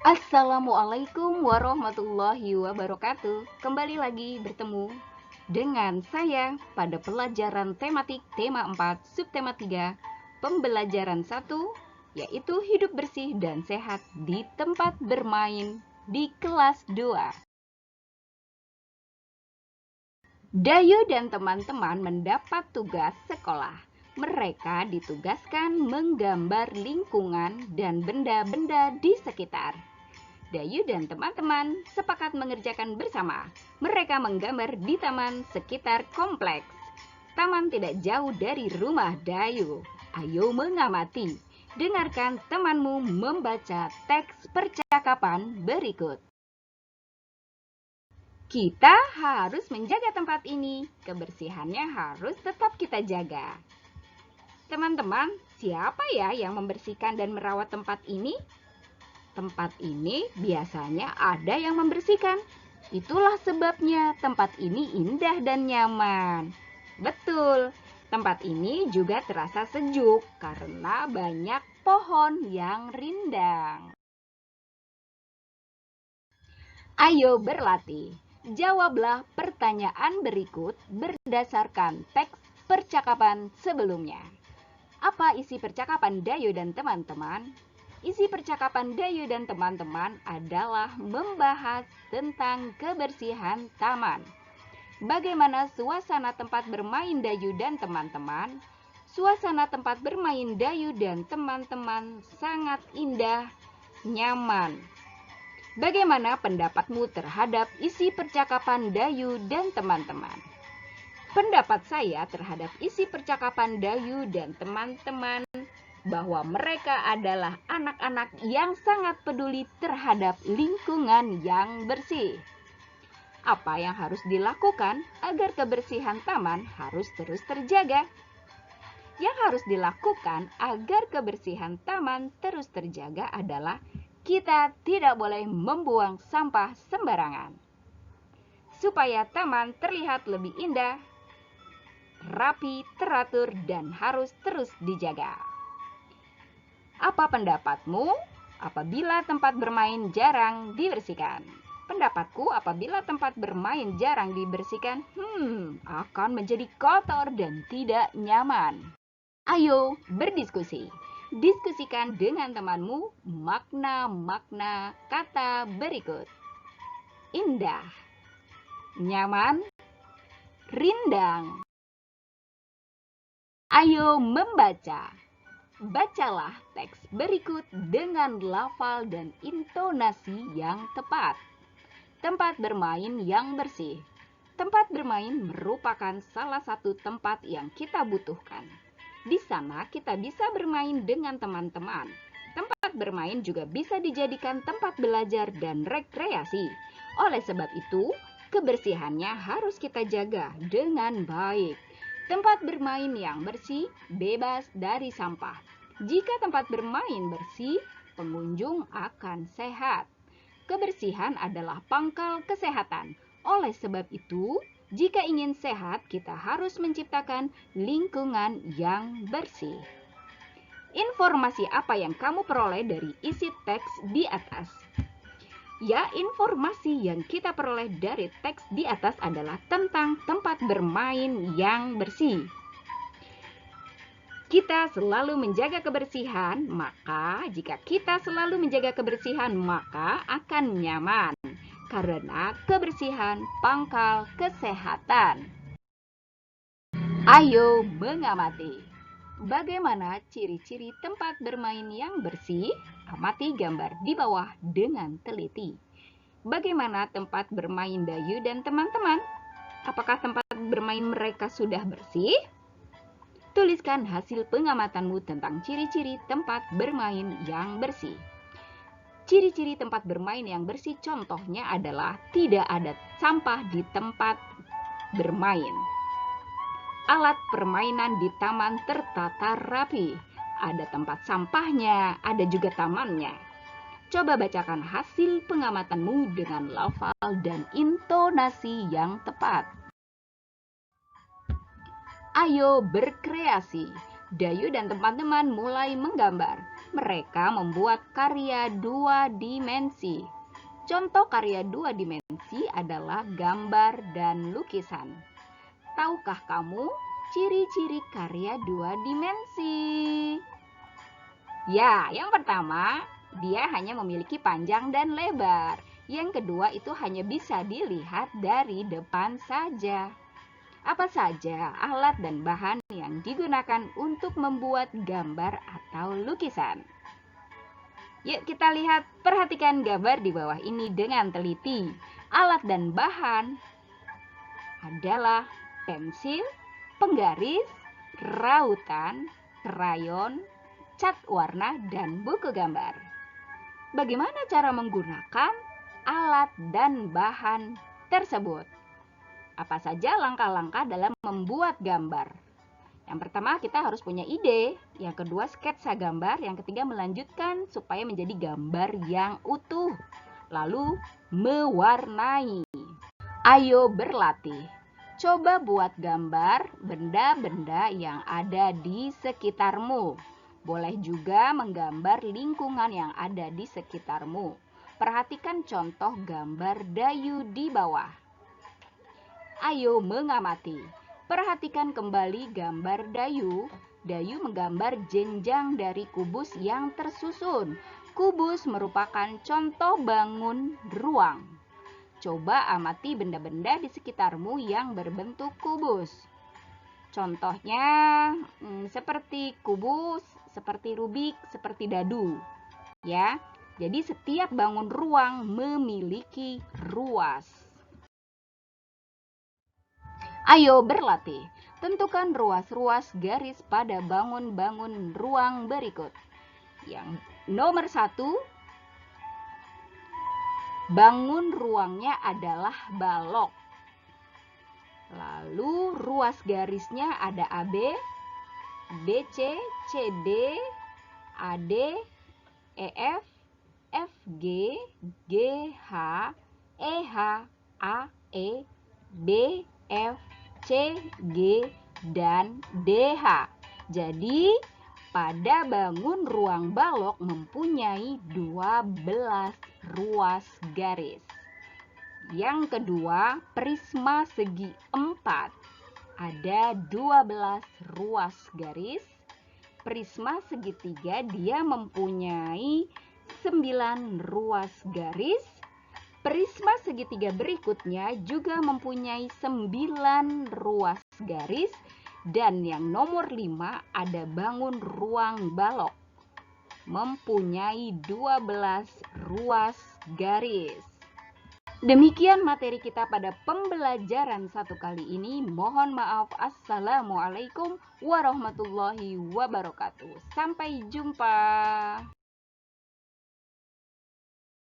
Assalamualaikum warahmatullahi wabarakatuh. Kembali lagi bertemu dengan saya pada pelajaran tematik tema 4, subtema 3, pembelajaran 1, yaitu hidup bersih dan sehat di tempat bermain di kelas 2. Dayu dan teman-teman mendapat tugas sekolah. Mereka ditugaskan menggambar lingkungan dan benda-benda di sekitar. Dayu dan teman-teman sepakat mengerjakan bersama. Mereka menggambar di taman sekitar kompleks. Taman tidak jauh dari rumah Dayu. Ayo mengamati. Dengarkan temanmu membaca teks percakapan berikut. Kita harus menjaga tempat ini. Kebersihannya harus tetap kita jaga. Teman-teman, siapa ya yang membersihkan dan merawat tempat ini? Tempat ini biasanya ada yang membersihkan. Itulah sebabnya tempat ini indah dan nyaman. Betul, tempat ini juga terasa sejuk karena banyak pohon yang rindang. Ayo berlatih. Jawablah pertanyaan berikut berdasarkan teks percakapan sebelumnya. Apa isi percakapan Dayu dan teman-teman? Isi percakapan Dayu dan teman-teman adalah membahas tentang kebersihan taman. Bagaimana suasana tempat bermain Dayu dan teman-teman? Suasana tempat bermain Dayu dan teman-teman sangat indah, nyaman. Bagaimana pendapatmu terhadap isi percakapan Dayu dan teman-teman? Pendapat saya terhadap isi percakapan Dayu dan teman-teman bahwa mereka adalah anak-anak yang sangat peduli terhadap lingkungan yang bersih. Apa yang harus dilakukan agar kebersihan taman harus terus terjaga? Yang harus dilakukan agar kebersihan taman terus terjaga adalah kita tidak boleh membuang sampah sembarangan. Supaya taman terlihat lebih indah, rapi, teratur, dan harus terus dijaga. Apa pendapatmu apabila tempat bermain jarang dibersihkan? Pendapatku apabila tempat bermain jarang dibersihkan, akan menjadi kotor dan tidak nyaman. Ayo berdiskusi. Diskusikan dengan temanmu makna-makna kata berikut. Indah, nyaman, rindang. Ayo membaca. Bacalah teks berikut dengan lafal dan intonasi yang tepat. Tempat bermain yang bersih. Tempat bermain merupakan salah satu tempat yang kita butuhkan. Di sana kita bisa bermain dengan teman-teman. Tempat bermain juga bisa dijadikan tempat belajar dan rekreasi. Oleh sebab itu, kebersihannya harus kita jaga dengan baik. Tempat bermain yang bersih, bebas dari sampah. Jika tempat bermain bersih, pengunjung akan sehat. Kebersihan adalah pangkal kesehatan. Oleh sebab itu, jika ingin sehat, kita harus menciptakan lingkungan yang bersih. Informasi apa yang kamu peroleh dari isi teks di atas? Ya, informasi yang kita peroleh dari teks di atas adalah tentang tempat bermain yang bersih. Kita selalu menjaga kebersihan, maka jika kita selalu menjaga kebersihan, maka akan nyaman. Karena kebersihan pangkal kesehatan. Ayo mengamati. Bagaimana ciri-ciri tempat bermain yang bersih? Amati gambar di bawah dengan teliti. Bagaimana tempat bermain Dayu dan teman-teman? Apakah tempat bermain mereka sudah bersih? Tuliskan hasil pengamatanmu tentang ciri-ciri tempat bermain yang bersih. Ciri-ciri tempat bermain yang bersih contohnya adalah tidak ada sampah di tempat bermain. Alat permainan di taman tertata rapi. Ada tempat sampahnya, ada juga tamannya. Coba bacakan hasil pengamatanmu dengan lafal dan intonasi yang tepat. Ayo berkreasi. Dayu dan teman-teman mulai menggambar. Mereka membuat karya dua dimensi. Contoh karya dua dimensi adalah gambar dan lukisan. Tahukah kamu ciri-ciri karya dua dimensi? Ya, yang pertama, dia hanya memiliki panjang dan lebar. Yang kedua, itu hanya bisa dilihat dari depan saja. Apa saja alat dan bahan yang digunakan untuk membuat gambar atau lukisan? Yuk kita lihat, perhatikan gambar di bawah ini dengan teliti. Alat dan bahan adalah pensil, penggaris, rautan, krayon, cat warna, dan buku gambar. Bagaimana cara menggunakan alat dan bahan tersebut? Apa saja langkah-langkah dalam membuat gambar? Yang pertama, kita harus punya ide. Yang kedua, sketsa gambar. Yang ketiga, melanjutkan supaya menjadi gambar yang utuh. Lalu, mewarnai. Ayo berlatih. Coba buat gambar benda-benda yang ada di sekitarmu. Boleh juga menggambar lingkungan yang ada di sekitarmu. Perhatikan contoh gambar Dayu di bawah. Ayo mengamati. Perhatikan kembali gambar Dayu. Dayu menggambar jenjang dari kubus yang tersusun. Kubus merupakan contoh bangun ruang. Coba amati benda-benda di sekitarmu yang berbentuk kubus. Contohnya seperti kubus, seperti rubik, seperti dadu. Ya. Jadi setiap bangun ruang memiliki ruas. Ayo berlatih. Tentukan ruas-ruas garis pada bangun-bangun ruang berikut. Yang nomor 1, bangun ruangnya adalah balok. Lalu ruas garisnya ada AB, BC, CD, AD, EF, FG, GH, EH, AE, BF, CG, dan DH. Jadi, pada bangun ruang balok mempunyai 12 ruas garis. Yang kedua, prisma segi 4 ada 12 ruas garis. Prisma segitiga dia mempunyai 9 ruas garis. Prisma segitiga berikutnya juga mempunyai 9 ruas garis. Dan yang nomor 5 ada bangun ruang balok, mempunyai 12 ruas garis. Demikian materi kita pada pembelajaran satu kali ini. Mohon maaf. Assalamualaikum warahmatullahi wabarakatuh. Sampai jumpa.